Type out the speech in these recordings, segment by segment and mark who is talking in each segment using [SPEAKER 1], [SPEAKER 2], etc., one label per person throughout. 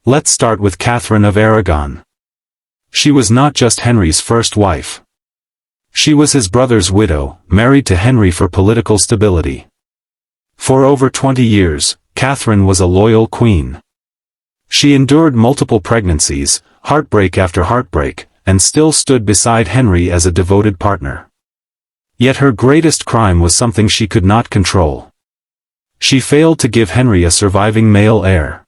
[SPEAKER 1] Let's start with Catherine of Aragon. She was not just Henry's first wife. She was his brother's widow, married to Henry for political stability. For over 20 years, Catherine was a loyal queen. She endured multiple pregnancies, heartbreak after heartbreak, and still stood beside Henry as a devoted partner. Yet her greatest crime was something she could not control. She failed to give Henry a surviving male heir.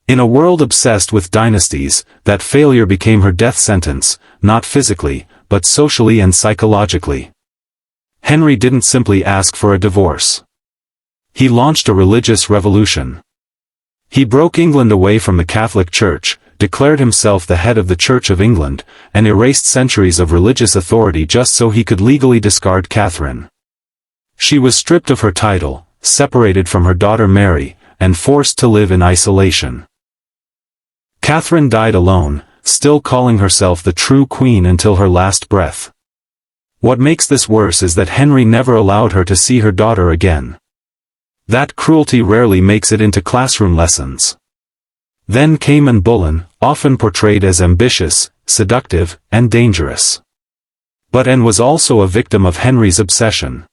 [SPEAKER 1] In a world obsessed with dynasties, that failure became her death sentence, not physically, but socially and psychologically. Henry didn't simply ask for a divorce. He launched a religious revolution. He broke England away from the Catholic Church, declared himself the head of the Church of England, and erased centuries of religious authority just so he could legally discard Catherine. She was stripped of her title, separated from her daughter Mary, and forced to live in isolation. Catherine died alone, still calling herself the true queen until her last breath. What makes this worse is that Henry never allowed her to see her daughter again. That cruelty rarely makes it into classroom lessons. Then came Anne Boleyn, often portrayed as ambitious, seductive, and dangerous. But Anne was also a victim of Henry's obsession.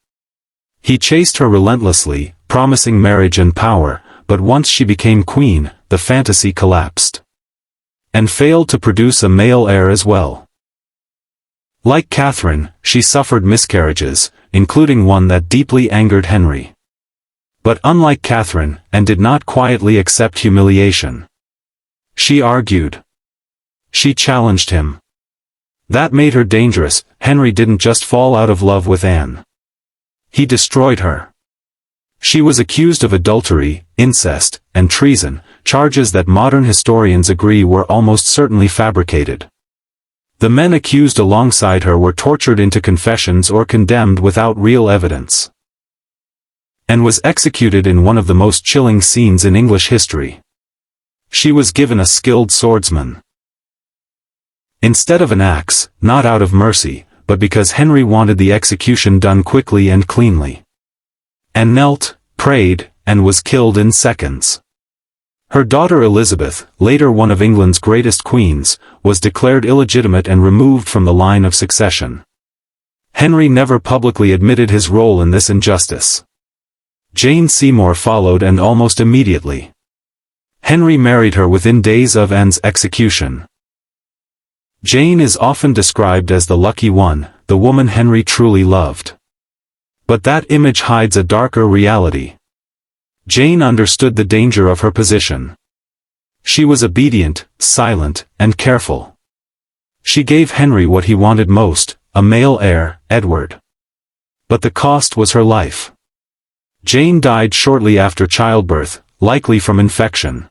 [SPEAKER 1] He chased her relentlessly, promising marriage and power, but once she became queen, the fantasy collapsed. And failed to produce a male heir as well. Like Catherine, she suffered miscarriages, including one that deeply angered Henry. But unlike Catherine, Anne did not quietly accept humiliation. She argued. She challenged him. That made her dangerous. Henry didn't just fall out of love with Anne. He destroyed her. She was accused of adultery, incest, and treason, charges that modern historians agree were almost certainly fabricated. The men accused alongside her were tortured into confessions or condemned without real evidence. And was executed in one of the most chilling scenes in English history. She was given a skilled swordsman. Instead of an axe, not out of mercy, but because Henry wanted the execution done quickly and cleanly. Anne knelt, prayed, and was killed in seconds. Her daughter Elizabeth, later one of England's greatest queens, was declared illegitimate and removed from the line of succession. Henry never publicly admitted his role in this injustice. Jane Seymour followed and almost immediately. Henry married her within days of Anne's execution. Jane is often described as the lucky one, the woman Henry truly loved. But that image hides a darker reality. Jane understood the danger of her position. She was obedient, silent, and careful. She gave Henry what he wanted most, a male heir, Edward. But the cost was her life. Jane died shortly after childbirth, likely from infection.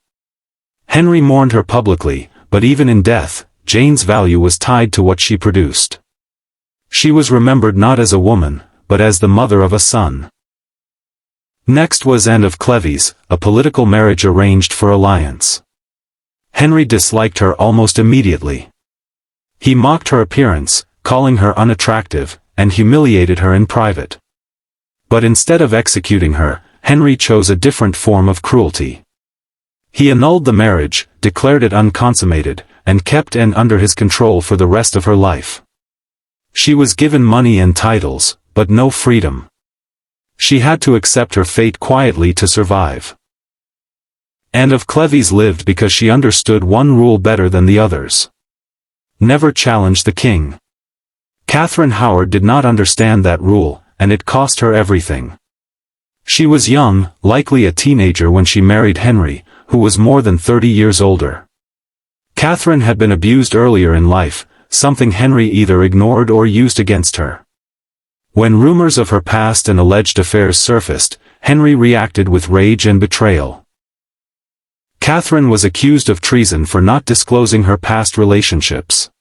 [SPEAKER 1] Henry mourned her publicly, but even in death, Jane's value was tied to what she produced. She was remembered not as a woman, but as the mother of a son. Next was Anne of Cleves, a political marriage arranged for alliance. Henry disliked her almost immediately. He mocked her appearance, calling her unattractive, and humiliated her in private. But instead of executing her, Henry chose a different form of cruelty. He annulled the marriage, declared it unconsummated, and kept Anne under his control for the rest of her life. She was given money and titles, but no freedom. She had to accept her fate quietly to survive. Anne of Cleves lived because she understood one rule better than the others. Never challenge the king. Catherine Howard did not understand that rule, and it cost her everything. She was young, likely a teenager when she married Henry, who was more than 30 years older. Catherine had been abused earlier in life, something Henry either ignored or used against her. When rumors of her past and alleged affairs surfaced, Henry reacted with rage and betrayal. Catherine was accused of treason for not disclosing her past relationships.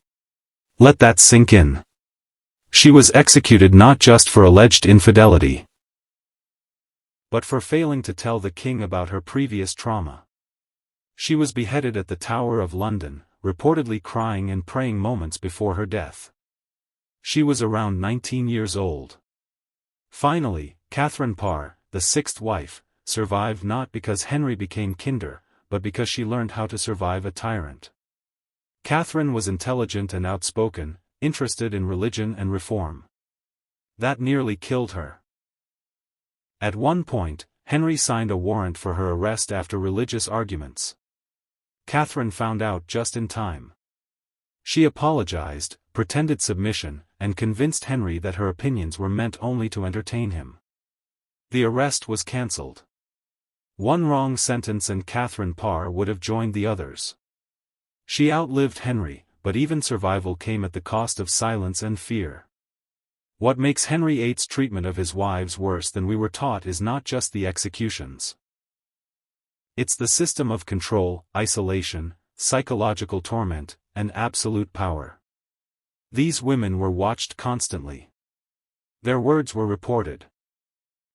[SPEAKER 1] Let that sink in. She was executed not just for alleged infidelity, but for failing to tell the king about her previous trauma. She was beheaded at the Tower of London, reportedly crying and praying moments before her death. She was around 19 years old. Finally, Catherine Parr, the sixth wife, survived not because Henry became kinder, but because she learned how to survive a tyrant. Catherine was intelligent and outspoken, interested in religion and reform. That nearly killed her. At one point, Henry signed a warrant for her arrest after religious arguments. Catherine found out just in time. She apologized, pretended submission, and convinced Henry that her opinions were meant only to entertain him. The arrest was cancelled. One wrong sentence and Catherine Parr would have joined the others. She outlived Henry, but even survival came at the cost of silence and fear. What makes Henry VIII's treatment of his wives worse than we were taught is not just the executions. It's the system of control, isolation, psychological torment, and absolute power. These women were watched constantly. Their words were reported.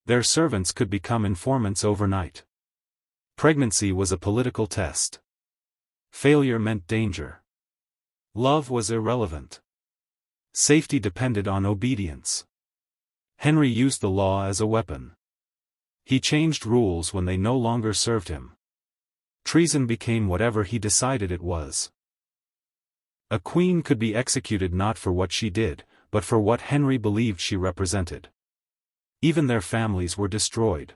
[SPEAKER 1] Their servants could become informants overnight. Pregnancy was a political test. Failure meant danger. Love was irrelevant. Safety depended on obedience. Henry used the law as a weapon. He changed rules when they no longer served him. Treason became whatever he decided it was. A queen could be executed not for what she did, but for what Henry believed she represented. Even their families were destroyed.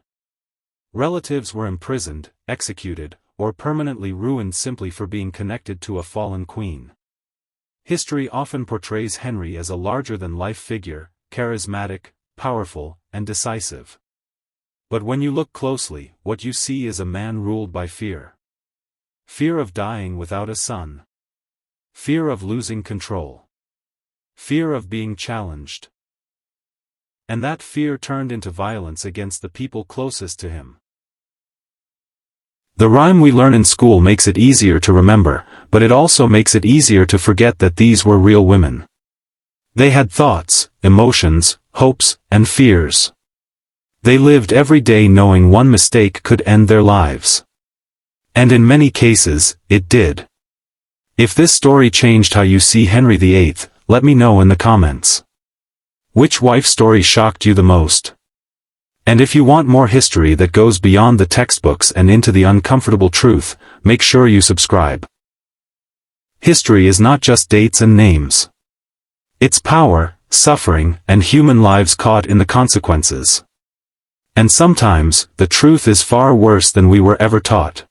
[SPEAKER 1] Relatives were imprisoned, executed, or permanently ruined simply for being connected to a fallen queen. History often portrays Henry as a larger-than-life figure, charismatic, powerful, and decisive. But when you look closely, what you see is a man ruled by fear. Fear of dying without a son. Fear of losing control. Fear of being challenged. And that fear turned into violence against the people closest to him. The rhyme we learn in school makes it easier to remember, but it also makes it easier to forget that these were real women. They had thoughts, emotions, hopes, and fears. They lived every day knowing one mistake could end their lives. And in many cases, it did. If this story changed how you see Henry VIII, let me know in the comments. Which wife story shocked you the most? And if you want more history that goes beyond the textbooks and into the uncomfortable truth, make sure you subscribe. History is not just dates and names. It's power, suffering, and human lives caught in the consequences. And sometimes, the truth is far worse than we were ever taught.